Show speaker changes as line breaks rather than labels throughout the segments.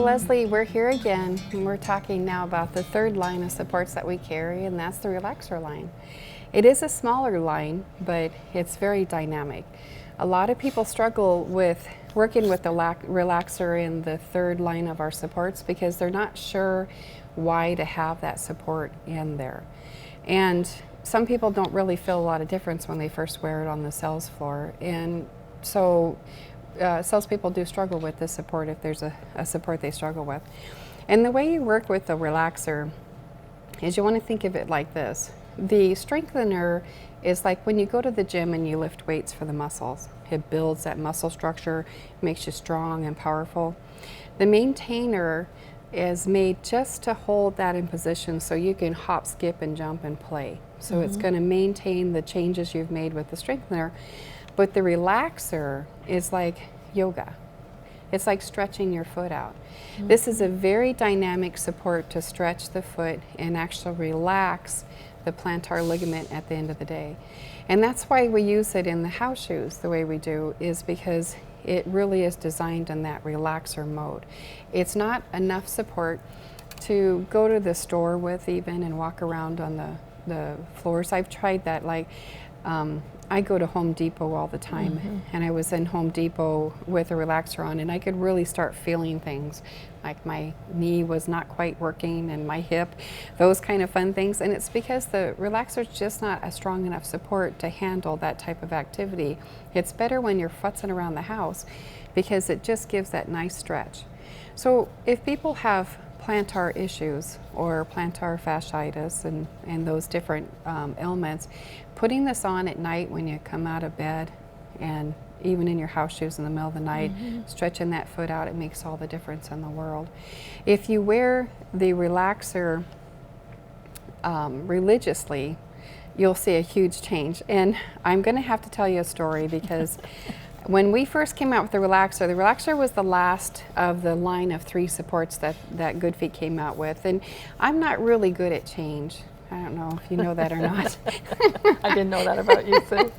Leslie, we're here again, and we're talking now about the third line of supports that we carry, and that's the relaxer line. It is a smaller line, but it's very dynamic. A lot of people struggle with working with the relaxer in the third line of our supports because they're not sure why to have that support in there. And some people don't really feel a lot of difference when they first wear it on the sales floor. And so salespeople do struggle with this support if there's a support they struggle with. And the way you work with the relaxer is you want to think of it like this. The strengthener is like when you go to the gym and you lift weights for the muscles. It builds that muscle structure, makes you strong and powerful. The maintainer is made just to hold that in position so you can hop, skip, and jump and play. So it's going to maintain the changes you've made with the strengthener. But the relaxer is like yoga. It's like stretching your foot out. This is a very dynamic support to stretch the foot and actually relax the plantar ligament at the end of the day. And that's why we use it in the house shoes the way we do, is because it really is designed in that relaxer mode. It's not enough support to go to the store with even and walk around on the floors. I've tried that, like I go to Home Depot all the time, and I was in Home Depot with a relaxer on, and I could really start feeling things, like my knee was not quite working and my hip, those kind of fun things. And it's because the relaxer is just not a strong enough support to handle that type of activity. It's better when you're futzing around the house because it just gives that nice stretch. So if people have plantar issues or plantar fasciitis and those different ailments, putting this on at night when you come out of bed and even in your house shoes in the middle of the night, stretching that foot out, it makes all the difference in the world. If you wear the relaxer religiously, you'll see a huge change. And I'm going to have to tell you a story because when we first came out with the relaxer was the last of the line of 3 supports that Good Feet came out with. And I'm not really good at change. I don't know if you know that or not.
I didn't know that about you, Sue.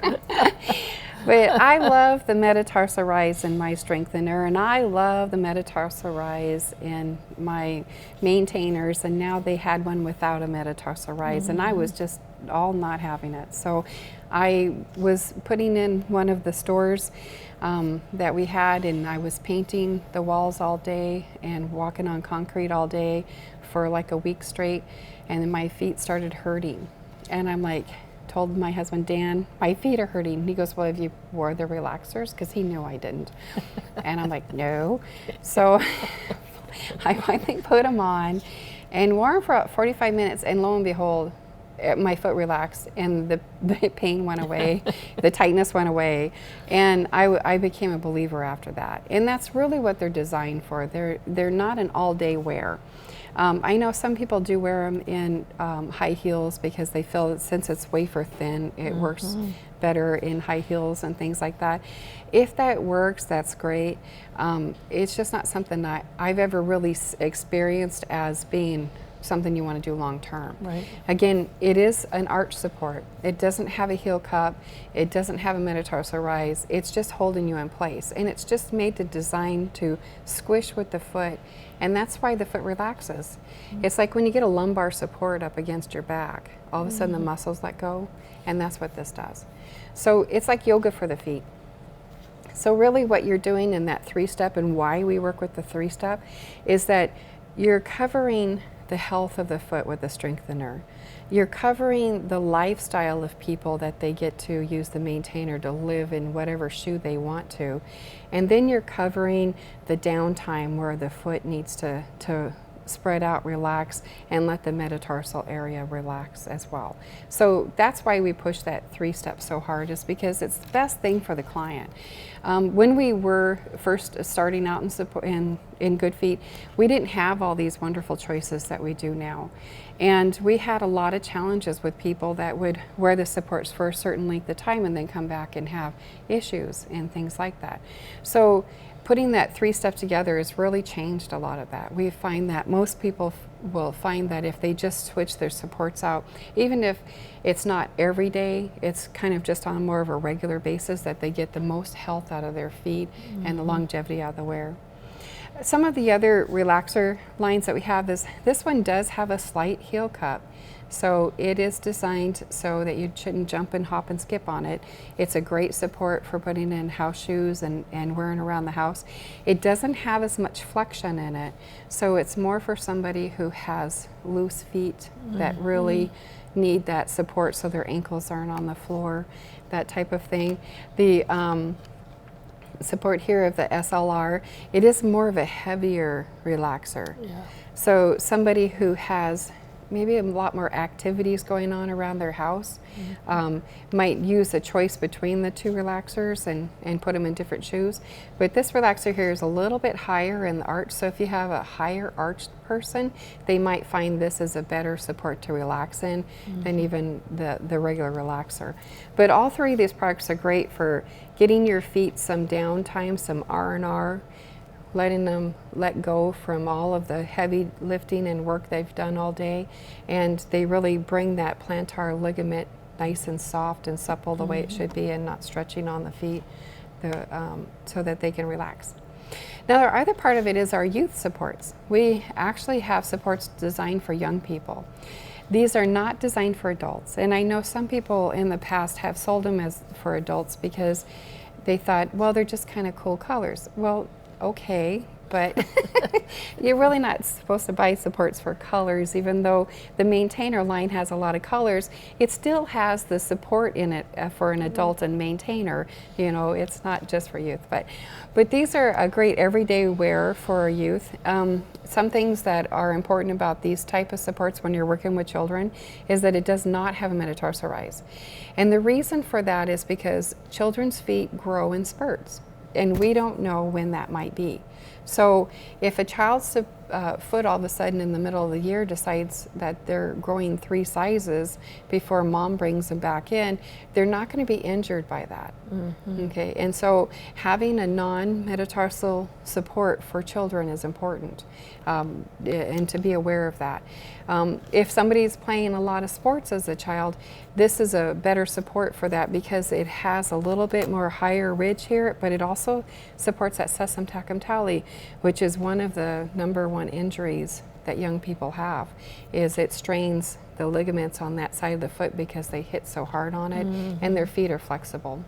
But I love the metatarsal rise in my strengthener, and I love the metatarsal rise in my maintainers, and now they had one without a metatarsal rise, and I was just all not having it. So I was putting in one of the stores that we had, and I was painting the walls all day and walking on concrete all day for like a week straight, and then my feet started hurting. And I'm like, told my husband, Dan, my feet are hurting. And he goes, well, have you wore the relaxers? Because he knew I didn't. And I'm like, no. So I finally put them on and wore them for about 45 minutes, and lo and behold, my foot relaxed and the pain went away, the tightness went away, and I became a believer after that. And that's really what they're designed for. They're not an all-day wear. I know some people do wear them in high heels because they feel that since it's wafer thin, it works better in high heels and things like that. If that works, that's great. It's just not something that I've ever really experienced as being something you want to do long term.
Right.
Again, it is an arch support. It doesn't have a heel cup. It doesn't have a metatarsal rise. It's just holding you in place. And it's just made to design to squish with the foot. And that's why the foot relaxes. It's like when you get a lumbar support up against your back, all of a sudden the muscles let go. And that's what this does. So it's like yoga for the feet. So really what you're doing in that 3-step, and why we work with the 3-step, is that you're covering the health of the foot with the strengthener. You're covering the lifestyle of people that they get to use the maintainer to live in whatever shoe they want to. And then you're covering the downtime where the foot needs to spread out, relax, and let the metatarsal area relax as well. So that's why we push that 3-step so hard, is because it's the best thing for the client. When we were first starting out in Good Feet, we didn't have all these wonderful choices that we do now. And we had a lot of challenges with people that would wear the supports for a certain length of time and then come back and have issues and things like that. So putting that 3-step together has really changed a lot of that. We find that most people will find that if they just switch their supports out, even if it's not every day, it's kind of just on more of a regular basis, that they get the most health out of their feet and the longevity out of the wear. Some of the other relaxer lines that we have is, this one does have a slight heel cup. So it is designed so that you shouldn't jump and hop and skip on it. It's a great support for putting in house shoes and wearing around the house. It doesn't have as much flexion in it, so it's more for somebody who has loose feet that really need that support so their ankles aren't on the floor, that type of thing. The support here of the SLR, it is more of a heavier relaxer.
Yeah.
So somebody who has maybe a lot more activities going on around their house might use a choice between the two relaxers and put them in different shoes. But this relaxer here is a little bit higher in the arch, so if you have a higher arched person, they might find this is a better support to relax in than even the regular relaxer. But all three of these products are great for getting your feet some downtime, some R&R, letting them let go from all of the heavy lifting and work they've done all day, and they really bring that plantar ligament nice and soft and supple the way it should be, and not stretching on the feet, so that they can relax. Now, our other part of it is our youth supports. We actually have supports designed for young people. These are not designed for adults, and I know some people in the past have sold them as for adults because they thought, well, they're just kind of cool colors. Well, okay, but you're really not supposed to buy supports for colors. Even though the Maintainer line has a lot of colors, it still has the support in it for an adult and Maintainer. You know, it's not just for youth. But these are a great everyday wear for youth. Some things that are important about these type of supports when you're working with children is that it does not have a metatarsal rise. And the reason for that is because children's feet grow in spurts, and we don't know when that might be. So if a child's foot all of a sudden in the middle of the year decides that they're growing 3 sizes before mom brings them back in, they're not going to be injured by that. Okay, and so having a non-metatarsal support for children is important, and to be aware of that. If somebody's playing a lot of sports as a child, this is a better support for that because it has a little bit more higher ridge here, but it also supports that cessum tachymetally, which is one of the #1 injuries that young people have, is it strains the ligaments on that side of the foot because they hit so hard on it, and their feet are flexible.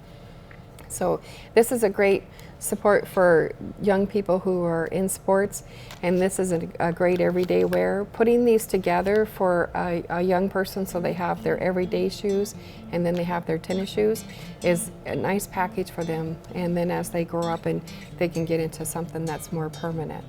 So this is a great support for young people who are in sports, and this is a great everyday wear. Putting these together for a young person so they have their everyday shoes and then they have their tennis shoes is a nice package for them, and then as they grow up and they can get into something that's more permanent.